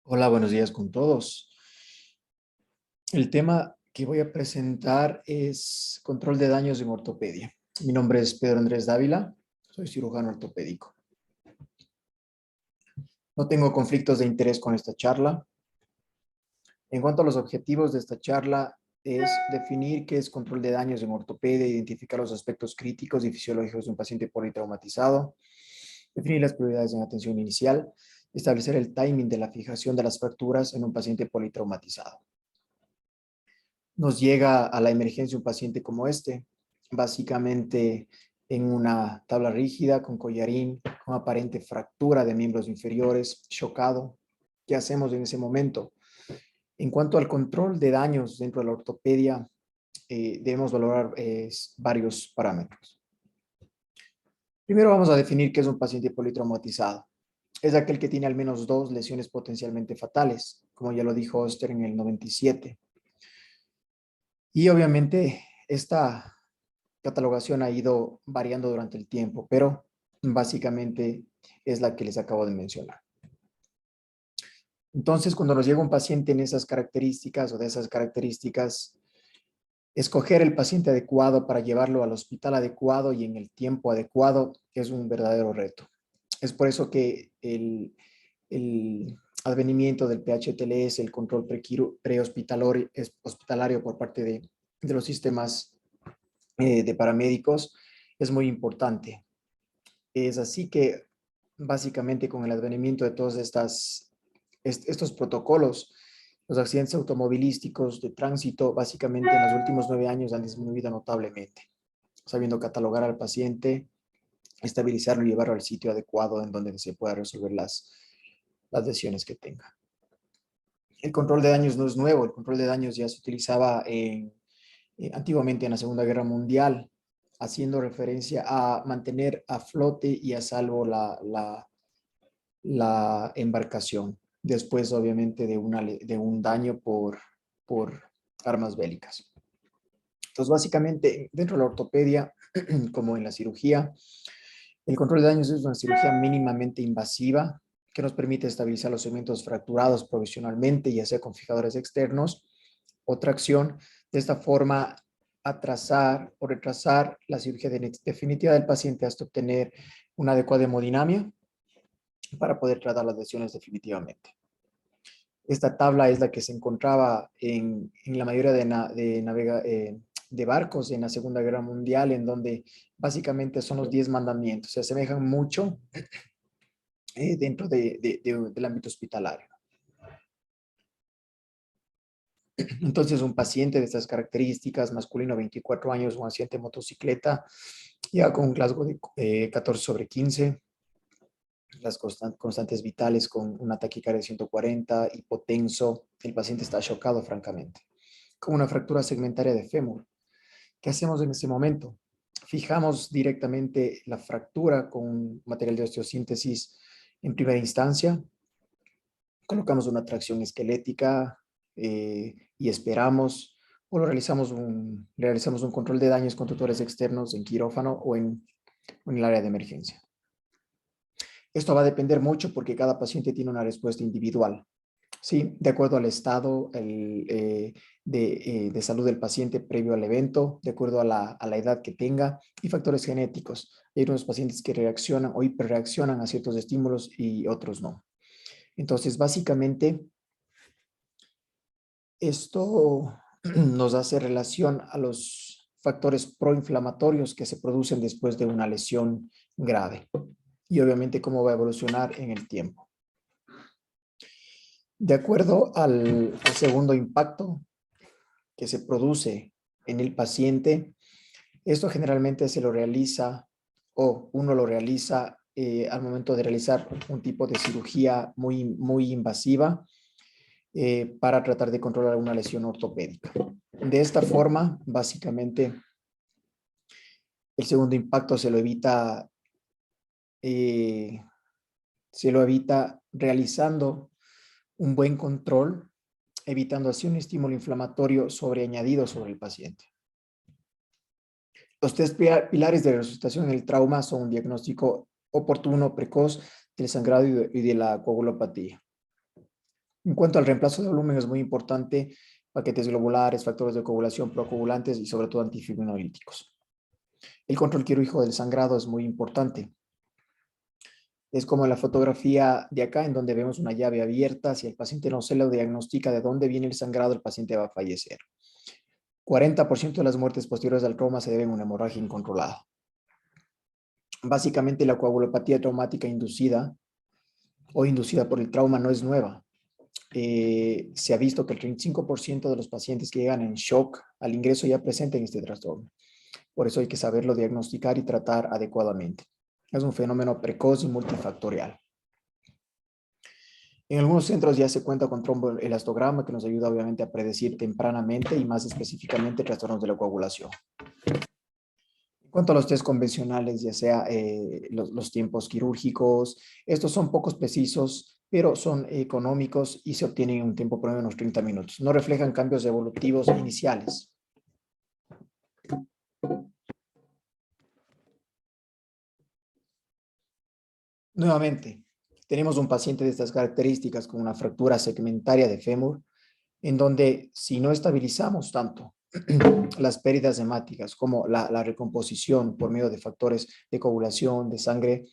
Hola, buenos días con todos. El tema que voy a presentar es control de daños en ortopedia. Mi nombre es Pedro Andrés Dávila, soy cirujano ortopédico. No tengo conflictos de interés con esta charla. En cuanto a los objetivos de esta charla, es definir qué es control de daños en ortopedia, identificar los aspectos críticos y fisiológicos de un paciente politraumatizado, definir las prioridades en atención inicial, establecer el timing de la fijación de las fracturas en un paciente politraumatizado. Nos llega a la emergencia un paciente como este, básicamente en una tabla rígida, con collarín, con aparente fractura de miembros inferiores, chocado. ¿Qué hacemos en ese momento? En cuanto al control de daños dentro de la ortopedia, debemos valorar varios parámetros. Primero vamos a definir qué es un paciente politraumatizado. Es aquel que tiene al menos 2 lesiones potencialmente fatales, como ya lo dijo Oster en el 97. Y obviamente esta catalogación ha ido variando durante el tiempo, pero básicamente es la que les acabo de mencionar. Entonces, cuando nos llega un paciente en esas características o de esas características, escoger el paciente adecuado para llevarlo al hospital adecuado y en el tiempo adecuado es un verdadero reto. Es por eso que el advenimiento del PHTLS, el control prehospitalario por parte de los sistemas de paramédicos, es muy importante. Es así que básicamente con el advenimiento de todos estos protocolos, los accidentes automovilísticos de tránsito básicamente en los últimos 9 años han disminuido notablemente, sabiendo catalogar al paciente, estabilizarlo y llevarlo al sitio adecuado en donde se pueda resolver las lesiones que tenga. El control de daños no es nuevo, el control de daños ya se utilizaba antiguamente en la Segunda Guerra Mundial, haciendo referencia a mantener a flote y a salvo la embarcación, después obviamente de un daño por armas bélicas. Entonces, básicamente, dentro de la ortopedia, como en la cirugía, el control de daños es una cirugía mínimamente invasiva que nos permite estabilizar los segmentos fracturados provisionalmente, ya sea con fijadores externos o tracción. De esta forma, atrasar o retrasar la cirugía definitiva del paciente hasta obtener una adecuada hemodinamia para poder tratar las lesiones definitivamente. Esta tabla es la que se encontraba en la mayoría de barcos en la Segunda Guerra Mundial, en donde básicamente son los 10 mandamientos. Se asemejan mucho dentro del ámbito hospitalario. Entonces, un paciente de estas características, masculino, 24 años, un accidente de motocicleta, ya con un Glasgow de 14/15, las constantes vitales con una taquicardia de 140, hipotenso, el paciente está chocado, francamente, con una fractura segmentaria de fémur. ¿Qué hacemos en ese momento? Fijamos directamente la fractura con material de osteosíntesis en primera instancia, colocamos una tracción esquelética y esperamos, o realizamos un control de daños con tutores externos en quirófano o en el área de emergencia. Esto va a depender mucho porque cada paciente tiene una respuesta individual, ¿sí? De acuerdo al estado de salud del paciente previo al evento, de acuerdo a la edad que tenga y factores genéticos. Hay unos pacientes que reaccionan o hiperreaccionan a ciertos estímulos y otros no. Entonces, básicamente, esto nos hace relación a los factores proinflamatorios que se producen después de una lesión grave y obviamente cómo va a evolucionar en el tiempo. De acuerdo al segundo impacto que se produce en el paciente, esto generalmente se lo realiza o uno lo realiza al momento de realizar un tipo de cirugía muy invasiva para tratar de controlar una lesión ortopédica. De esta forma, básicamente, el segundo impacto se lo evita realizando un buen control, evitando así un estímulo inflamatorio sobreañadido sobre el paciente. Los tres pilares de resucitación en el trauma son un diagnóstico oportuno, precoz del sangrado y de la coagulopatía. En cuanto al reemplazo de volumen, es muy importante paquetes globulares, factores de coagulación, procoagulantes y sobre todo antifibrinolyíticos. El control quirúrgico del sangrado es muy importante. Es como en la fotografía de acá, en donde vemos una llave abierta. Si el paciente no se lo diagnostica de dónde viene el sangrado, el paciente va a fallecer. 40% de las muertes posteriores al trauma se deben a una hemorragia incontrolada. Básicamente, la coagulopatía traumática inducida o inducida por el trauma no es nueva. Se ha visto que el 35% de los pacientes que llegan en shock al ingreso ya presenten este trastorno. Por eso hay que saberlo diagnosticar y tratar adecuadamente. Es un fenómeno precoz y multifactorial. En algunos centros ya se cuenta con tromboelastograma que nos ayuda obviamente a predecir tempranamente y más específicamente trastornos de la coagulación. En cuanto a los test convencionales, ya sea los tiempos quirúrgicos, estos son pocos precisos, pero son económicos y se obtienen en un tiempo promedio de unos 30 minutos. No reflejan cambios evolutivos iniciales. Nuevamente, tenemos un paciente de estas características con una fractura segmentaria de fémur, en donde si no estabilizamos tanto las pérdidas hemáticas como la recomposición por medio de factores de coagulación, de sangre,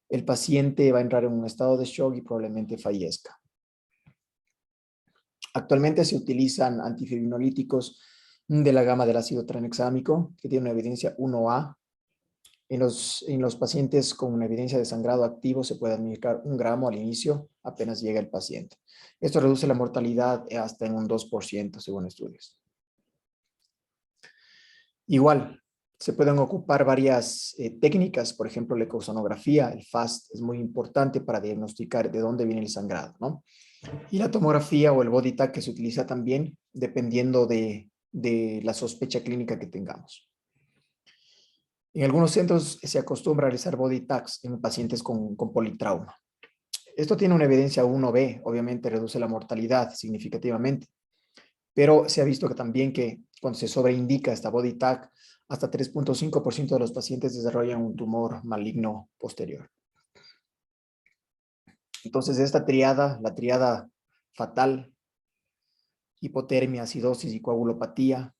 el paciente va a entrar en un estado de shock y probablemente fallezca. Actualmente se utilizan antifibrinolyíticos de la gama del ácido tranexámico, que tiene una evidencia 1A. En los pacientes con una evidencia de sangrado activo se puede administrar 1 gramo al inicio, apenas llega el paciente. Esto reduce la mortalidad hasta en un 2%, según estudios. Igual, se pueden ocupar varias técnicas, por ejemplo, la ecosonografía, el FAST, es muy importante para diagnosticar de dónde viene el sangrado, ¿no? Y la tomografía o el body tag que se utiliza también dependiendo de la sospecha clínica que tengamos. En algunos centros se acostumbra a realizar body tags en pacientes con politrauma. Esto tiene una evidencia 1B, obviamente reduce la mortalidad significativamente, pero se ha visto que también que cuando se sobreindica esta body tag, hasta 3.5% de los pacientes desarrollan un tumor maligno posterior. Entonces, esta triada, la triada fatal, hipotermia, acidosis y coagulopatía,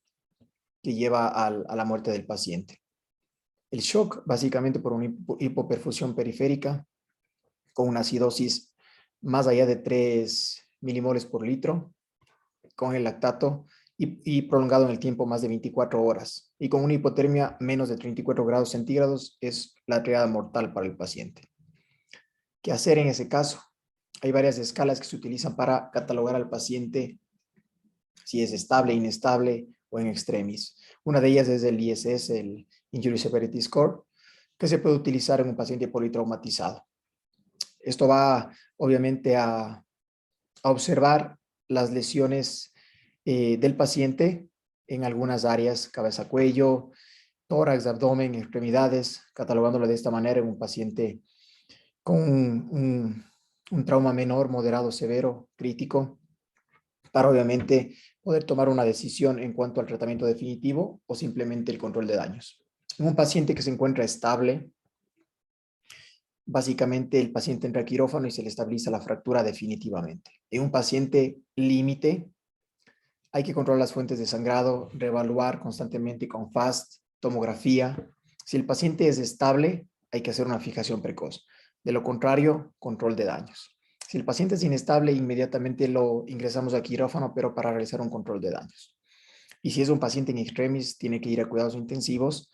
que lleva a la muerte del paciente. El shock, básicamente por una hipoperfusión periférica, con una acidosis más allá de 3 milimoles por litro, con el lactato y prolongado en el tiempo más de 24 horas. Y con una hipotermia menos de 34 grados centígrados es la triada mortal para el paciente. ¿Qué hacer en ese caso? Hay varias escalas que se utilizan para catalogar al paciente si es estable, inestable o en extremis. Una de ellas es el ISS, el Injury Severity Score, que se puede utilizar en un paciente politraumatizado. Esto va obviamente a observar las lesiones del paciente en algunas áreas, cabeza, cuello, tórax, abdomen, extremidades, catalogándolo de esta manera en un paciente con un trauma menor, moderado, severo, crítico, para obviamente poder tomar una decisión en cuanto al tratamiento definitivo o simplemente el control de daños. En un paciente que se encuentra estable, básicamente el paciente entra a quirófano y se le estabiliza la fractura definitivamente. En un paciente límite, hay que controlar las fuentes de sangrado, reevaluar constantemente con FAST, tomografía. Si el paciente es estable, hay que hacer una fijación precoz. De lo contrario, control de daños. Si el paciente es inestable, inmediatamente lo ingresamos a quirófano, pero para realizar un control de daños. Y si es un paciente en extremis, tiene que ir a cuidados intensivos.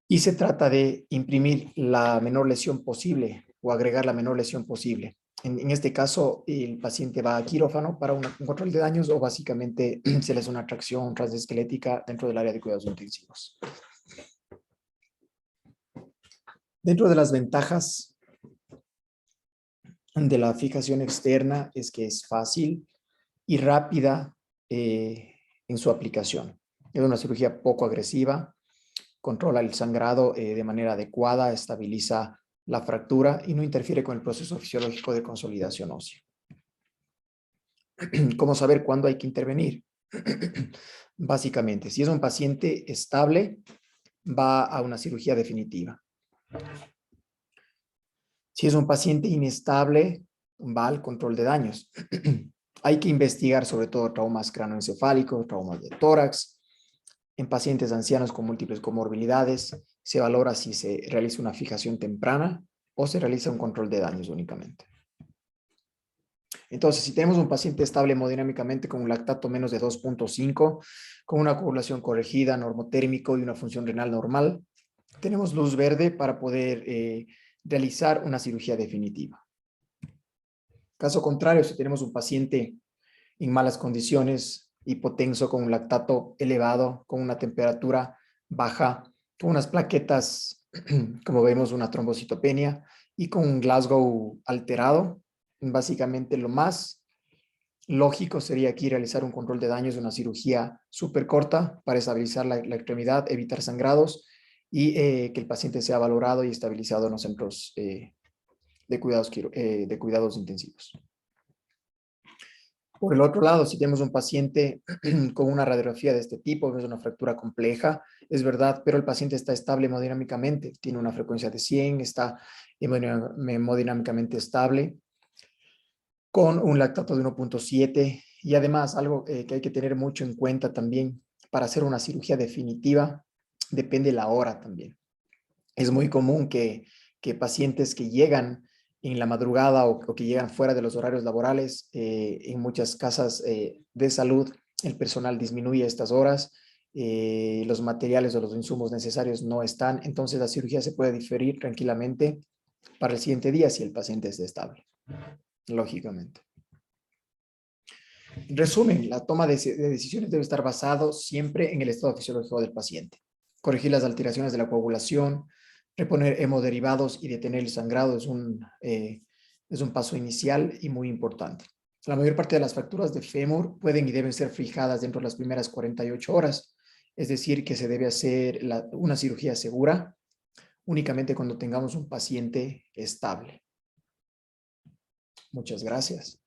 Y se trata de imprimir la menor lesión posible o agregar la menor lesión posible. En este caso, el paciente va a quirófano para un control de daños o básicamente se le hace una tracción transesquelética dentro del área de cuidados intensivos. Dentro de las ventajas de la fijación externa es que es fácil y rápida en su aplicación. Es una cirugía poco agresiva, controla el sangrado de manera adecuada, estabiliza la fractura y no interfiere con el proceso fisiológico de consolidación ósea. ¿Cómo saber cuándo hay que intervenir? Básicamente, si es un paciente estable, va a una cirugía definitiva. Si es un paciente inestable, va al control de daños. Hay que investigar sobre todo traumas cranoencefálicos, traumas de tórax. En pacientes ancianos con múltiples comorbilidades, se valora si se realiza una fijación temprana o se realiza un control de daños únicamente. Entonces, si tenemos un paciente estable hemodinámicamente con un lactato menos de 2.5, con una coagulación corregida, normotérmico y una función renal normal, tenemos luz verde para poder realizar una cirugía definitiva. Caso contrario, si tenemos un paciente en malas condiciones, hipotenso, con un lactato elevado, con una temperatura baja, con unas plaquetas, como vemos, una trombocitopenia y con un Glasgow alterado, básicamente lo más lógico sería aquí realizar un control de daños, una cirugía súper corta para estabilizar la extremidad, evitar sangrados y que el paciente sea valorado y estabilizado en los centros de cuidados intensivos. Por el otro lado, si tenemos un paciente con una radiografía de este tipo, es una fractura compleja, es verdad, pero el paciente está estable hemodinámicamente, tiene una frecuencia de 100, está hemodinámicamente estable, con un lactato de 1.7 y además algo que hay que tener mucho en cuenta también para hacer una cirugía definitiva, depende la hora también. Es muy común que pacientes que llegan en la madrugada o que llegan fuera de los horarios laborales, en muchas casas de salud, el personal disminuye estas horas, los materiales o los insumos necesarios no están, entonces la cirugía se puede diferir tranquilamente para el siguiente día si el paciente es estable, lógicamente. En resumen, la toma de decisiones debe estar basado siempre en el estado fisiológico del paciente. Corregir las alteraciones de la coagulación, reponer hemoderivados y detener el sangrado es un paso inicial y muy importante. La mayor parte de las fracturas de fémur pueden y deben ser fijadas dentro de las primeras 48 horas, es decir, que se debe hacer una cirugía segura únicamente cuando tengamos un paciente estable. Muchas gracias.